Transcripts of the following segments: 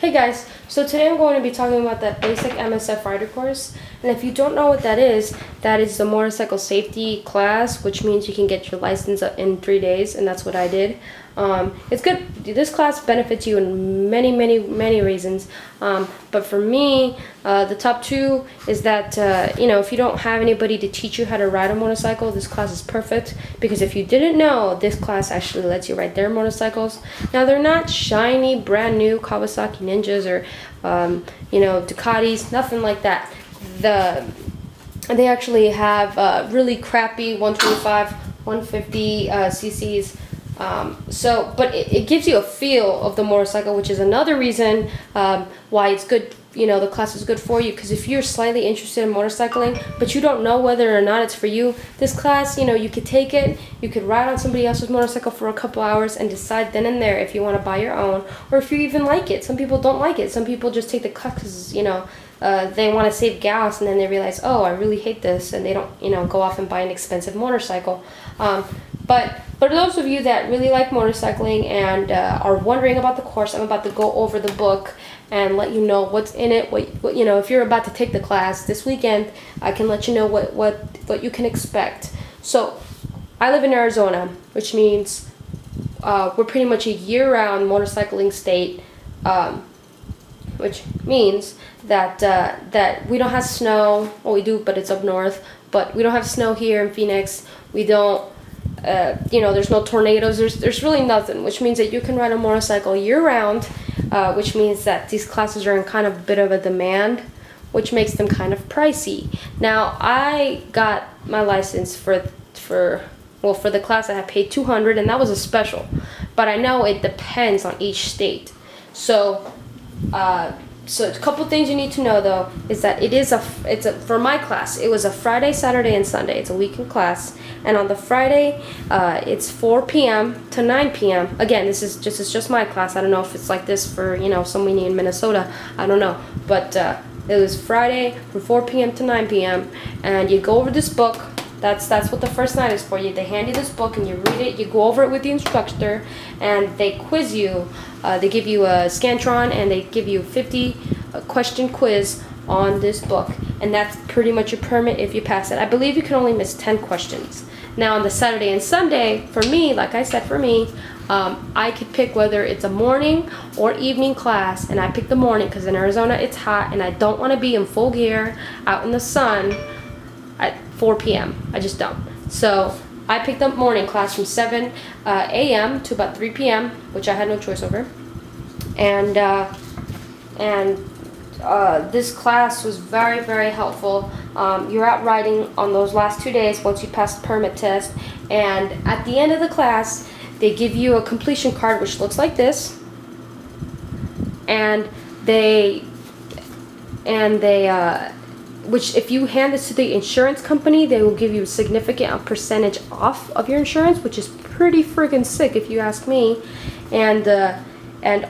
Hey guys, so today I'm going to be talking about that Basic MSF rider course, and if you don't know what that is the motorcycle safety class, which means you can get your license in 3 days, and that's what I did. It's good. This class benefits you in many reasons, but for me, the top two is that if you don't have anybody to teach you how to ride a motorcycle, this class is perfect, because if you didn't know, this class actually lets you ride their motorcycles. Now, they're not shiny brand new Kawasaki Ninjas or Ducatis, nothing like that. They actually have really crappy 125 150 cc's. But it gives you a feel of the motorcycle, which is another reason why it's good. The class is good for you, because if you're slightly interested in motorcycling but you don't know whether or not it's for you, this class, you could take it, you could ride on somebody else's motorcycle for a couple hours and decide then and there if you want to buy your own, or if you even like it. Some people don't like it. Some people just take the class because they want to save gas, and then they realize, oh, I really hate this, and they don't go off and buy an expensive motorcycle. But for those of you that really like motorcycling and are wondering about the course, I'm about to go over the book and let you know what's in it. What if you're about to take the class this weekend, I can let you know what you can expect. So, I live in Arizona, which means we're pretty much a year-round motorcycling state, which means that we don't have snow. Well, we do, but it's up north. But we don't have snow here in Phoenix. We don't. There's no tornadoes. There's really nothing, which means that you can ride a motorcycle year-round, which means that these classes are in kind of a bit of a demand, which makes them kind of pricey. Now, I got my license for the class I had paid $200, and that was a special. But I know it depends on each state. So a couple things you need to know though is that for my class, it was a Friday, Saturday, and Sunday. It's a weekend class, and on the Friday, it's 4 p.m. to 9 p.m. Again, this is just my class. I don't know if it's like this for somebody in Minnesota. I don't know, but it was Friday from 4 p.m. to 9 p.m. and you go over this book. That's what the first night is for you. They hand you this book and you read it. You go over it with the instructor, and they quiz you. They give you a Scantron, and they give you a 50 question quiz on this book, and that's pretty much your permit if you pass it. I believe you can only miss 10 questions. Now, on the Saturday and Sunday, for me, like I said, I could pick whether it's a morning or evening class, and I picked the morning because in Arizona it's hot, and I don't want to be in full gear out in the sun at 4 p.m. I just don't. So I picked up morning class from 7 a.m. to about 3 p.m., which I had no choice over. And this class was very helpful. You're out riding on those last 2 days once you pass the permit test, and at the end of the class they give you a completion card which looks like this, and which if you hand this to the insurance company, they will give you a significant percentage off of your insurance, which is pretty friggin' sick if you ask me. And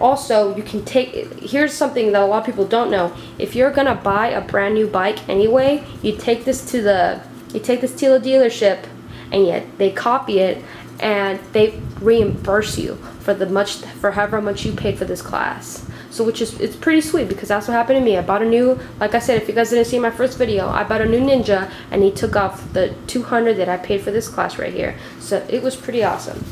also you can here's something that a lot of people don't know. If you're gonna buy a brand new bike anyway, you take this to the dealership, and they copy it, and they reimburse you for however much you paid for this class. So it's pretty sweet, because that's what happened to me. I bought a new, like I said, if you guys didn't see my first video, I bought a new Ninja, and he took off the $200 that I paid for this class right here. So it was pretty awesome.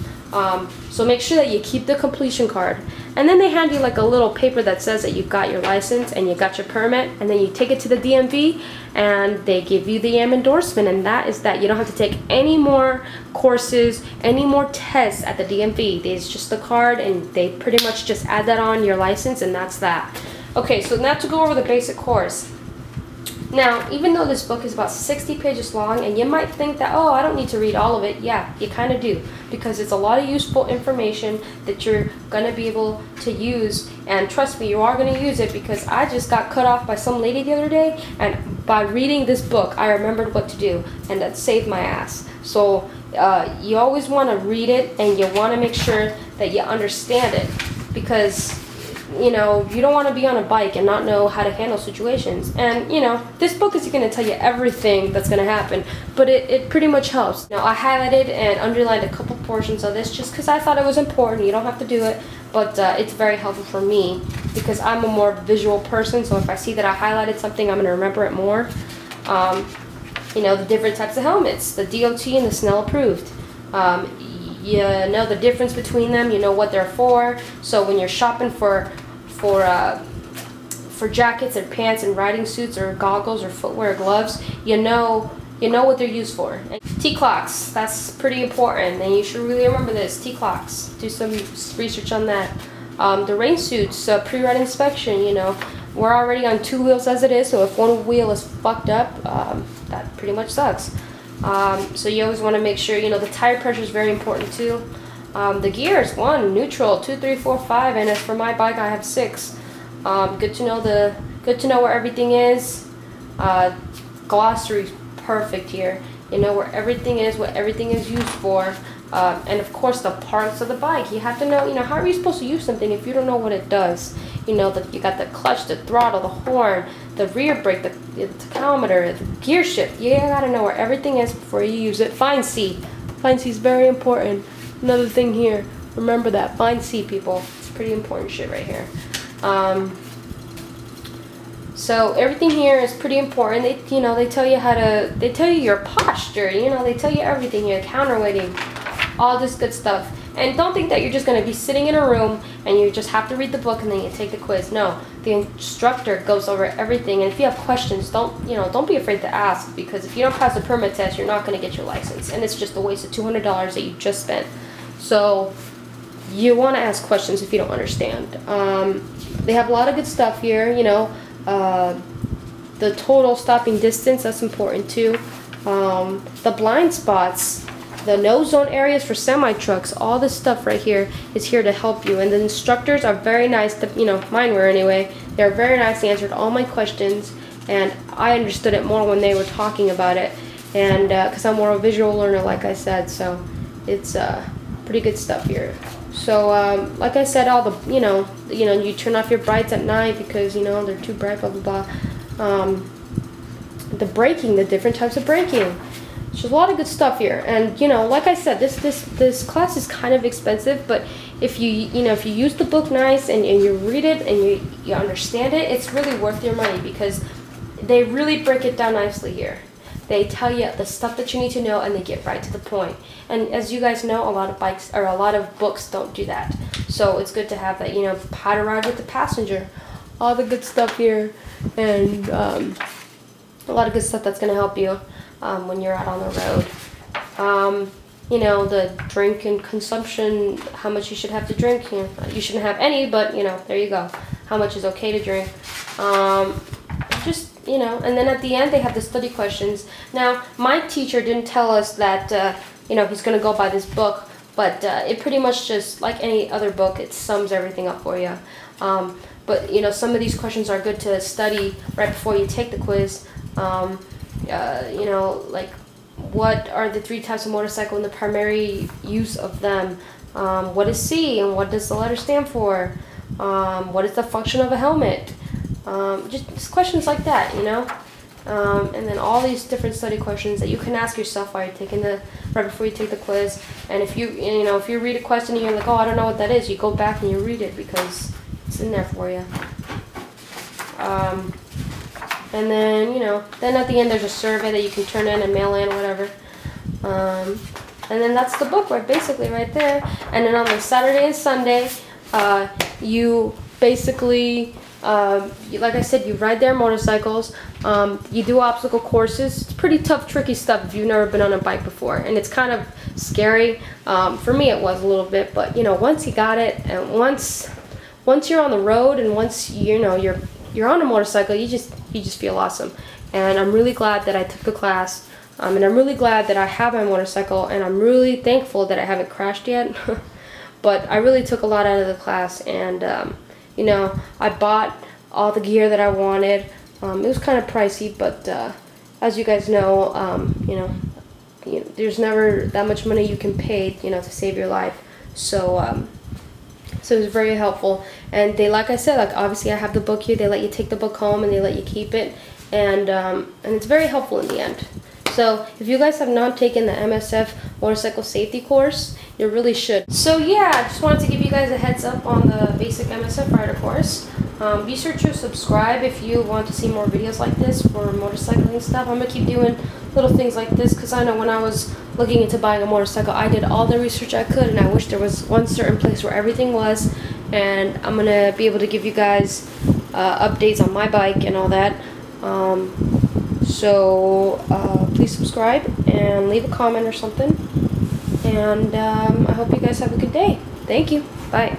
So make sure that you keep the completion card, and then they hand you like a little paper that says that you got your license and you got your permit, and then you take it to the DMV and they give you the endorsement, and that is that. You don't have to take any more courses, any more tests at the DMV. It's just the card, and they pretty much just add that on your license, and that's that. Okay, so now to go over the basic course. Now, even though this book is about 60 pages long, and you might think that, oh, I don't need to read all of it, yeah, you kind of do, because it's a lot of useful information that you're going to be able to use, and trust me, you are going to use it, because I just got cut off by some lady the other day, and by reading this book, I remembered what to do, and that saved my ass. So, you always want to read it, and you want to make sure that you understand it, because you don't want to be on a bike and not know how to handle situations. And this book is going to tell you everything that's going to happen, but it pretty much helps. Now, I highlighted and underlined a couple portions of this just because I thought it was important. You don't have to do it, but it's very helpful for me. because I'm a more visual person, so if I see that I highlighted something, I'm going to remember it more. You know, the different types of helmets, the DOT and the Snell approved. You know the difference between them, you know what they're for, so when you're shopping for jackets and pants and riding suits or goggles or footwear or gloves, you know what they're used for. T-clocks, that's pretty important, and you should really remember this. T-clocks, do some research on that. The rain suits, pre-ride inspection, you know, we're already on 2 wheels as it is, so if one wheel is fucked up, that pretty much sucks. So you always want to make sure, you know, the tire pressure is very important too. The gears, 1, neutral, 2, 3, 4, 5, and as for my bike, I have 6. Good to know where everything is. Glossary's perfect here. You know where everything is, what everything is used for, and of course the parts of the bike. You have to know, you know, how are you supposed to use something if you don't know what it does? You know, you got the clutch, the throttle, the horn, the rear brake, the tachometer, the gear shift. You gotta know where everything is before you use it. Find C. Find C is very important. Another thing here, remember that. Find C, people. It's pretty important shit right here. So everything here is pretty important. They tell you they tell you your posture, you know, they tell you everything here, counterweighting, all this good stuff. And don't think that you're just going to be sitting in a room and you just have to read the book and then you take the quiz. No, the instructor goes over everything, and if you have questions, don't be afraid to ask, because if you don't pass the permit test, you're not going to get your license, and it's just a waste of $200 that you just spent. So you want to ask questions if you don't understand. They have a lot of good stuff here, you know. The total stopping distance, that's important too. The blind spots, the no zone areas for semi trucks, all this stuff right here is here to help you. And the instructors are very nice to, you know, mine were anyway. They're very nice, they answered all my questions, and I understood it more when they were talking about it. And because I'm more of a visual learner, like I said, so it's pretty good stuff here. So like I said, all the you turn off your brights at night because you know they're too bright, blah blah blah. The braking, the different types of braking. There's a lot of good stuff here, and you know, like I said, this class is kind of expensive, but if you use the book nice and you read it and you understand it, it's really worth your money, because they really break it down nicely here. They tell you the stuff that you need to know, and they get right to the point. And as you guys know, a lot of books don't do that. So it's good to have that, you know, how to ride with the passenger, all the good stuff here, and a lot of good stuff that's going to help you when you're out on the road. You know, the drink and consumption, how much you should have to drink. You know, you shouldn't have any, but you know, there you go. How much is okay to drink? Just, you know, and then at the end they have the study questions. Now, my teacher didn't tell us that, you know, he's going to go by this book, but it pretty much just, like any other book, it sums everything up for you. But, you know, some of these questions are good to study right before you take the quiz. You know, like, what are the 3 types of motorcycle and the primary use of them? What is C and what does the letter stand for? What is the function of a helmet? Just questions like that, you know. And then all these different study questions that you can ask yourself while you're taking right before you take the quiz. And if you read a question and you're like, oh, I don't know what that is, you go back and you read it because it's in there for you. And then, you know, then at the end there's a survey that you can turn in and mail in or whatever. And then that's the book, right, basically right there. And then on the Saturday and Sunday, you basically, like I said, you ride their motorcycles, you do obstacle courses. It's pretty tough, tricky stuff if you've never been on a bike before, and it's kind of scary. For me it was a little bit, but you know, once you got it, and once you're on the road, and once you know you're on a motorcycle, you just feel awesome. And I'm really glad that I took the class, and I'm really glad that I have my motorcycle, and I'm really thankful that I haven't crashed yet. But I really took a lot out of the class, and you know, I bought all the gear that I wanted. It was kind of pricey, but as you guys know, you know, there's never that much money you can pay, you know, to save your life. So so it was very helpful. And they, like I said, like obviously I have the book here. They let you take the book home and they let you keep it, and it's very helpful in the end. So if you guys have not taken the MSF motorcycle safety course, you really should. So yeah, I just wanted to give you guys a heads up on the basic MSF rider course. Be sure to subscribe if you want to see more videos like this for motorcycling stuff. I'm going to keep doing little things like this because I know when I was looking into buying a motorcycle, I did all the research I could, and I wish there was one certain place where everything was. And I'm going to be able to give you guys updates on my bike and all that. Please subscribe and leave a comment or something. And I hope you guys have a good day. Thank you. Bye.